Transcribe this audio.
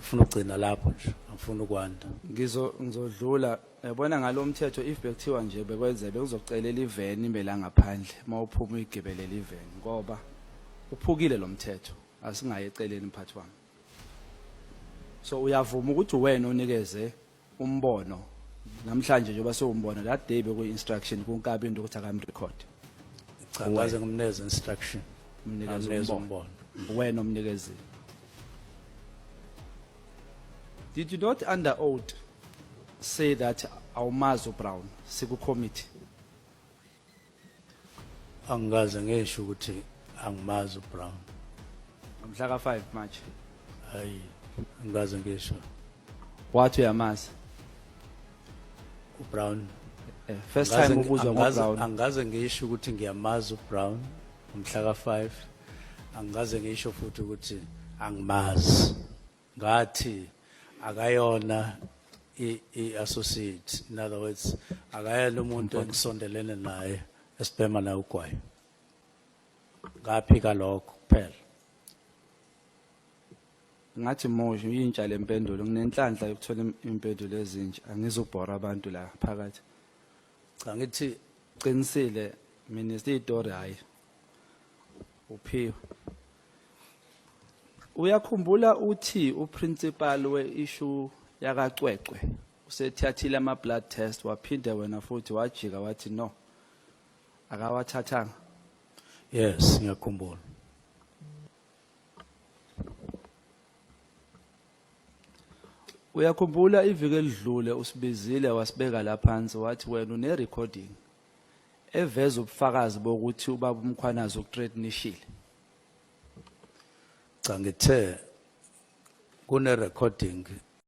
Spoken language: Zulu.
ngifuna ukugcina lapho nje ngifuna ukwanda ngizodlula yabona ngalomthetho if bekuthiwa nje bekwenze bekuzocelela iveni imbela ngaphandle mawuphuma uyigibelela iveni ngoba uphukile lo mthetho asingaye eceleni mphathi wami so uyavuma ukuthi wena unikeze umbono namhlanje nje basewumbona that day beku instruction kunkabi into ukuthi akamrecord cha ngaze ngimneze instruction umnikeze umbono wena umnikeze. Did you not under oath say that awumazi uBrown siku committee? Angaze ngisho ukuthi angimazi uBrown Mhla ka 5 March. hayi angaze ngisho Wathi uyamazi uBrown first time ubuzwa ngoBrown angaze ngisho ukuthi ngiyamazi uBrown mhla ka 5 angaze ngisho futhi ukuthi angimazi ngathi akayona i-associate, in other words akayena umuntu engisondelene naye esibhema naye ugwayi ngaphika lokho kuphela. ngathi Moshi uyintsha lempendulo nginenhlanhla yokuthola impendulo ezintsha angizubhora abantu la phakathi Cha ngithi qinisile minister iDori hayi uphiwe uyakhumbula uthi uprincipal weissue yakacwecwe usethathile ama blood test waphinde wena futhi wajika wathi no akawathathanga. yes ngiyakhumbula. Uyakhumbula iviki elidlule usibizile wasibeka la phansi wathi wena une recording eveza ubufakazi bokuthi ubaba uMkhwanazi ukuthreatenishile. Cha ngithe kune recording